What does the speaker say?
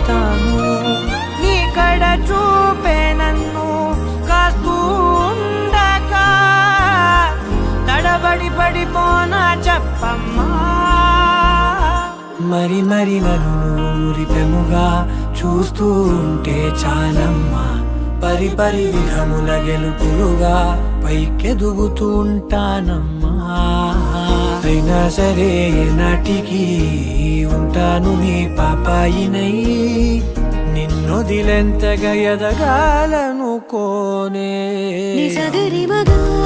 అవుతాను. నీ కడ చూపే నన్ను కాస్తూ ఉండగా తడబడి పడిపోనా చెప్పమ్మా. మరి మరి నన్ను రిపెముగా చూస్తూ ఉంటే చాలమ్మా. పరి పరి విధముల గెలుపులుగా పైకెదుగుతూ ఉంటానమ్మా. అయినా సరే నాటికి ఉంటాను నీ పాపాయినై. నిన్నొదిలెంతగా ఎదగాలనుకోనే. నిజగరి మగా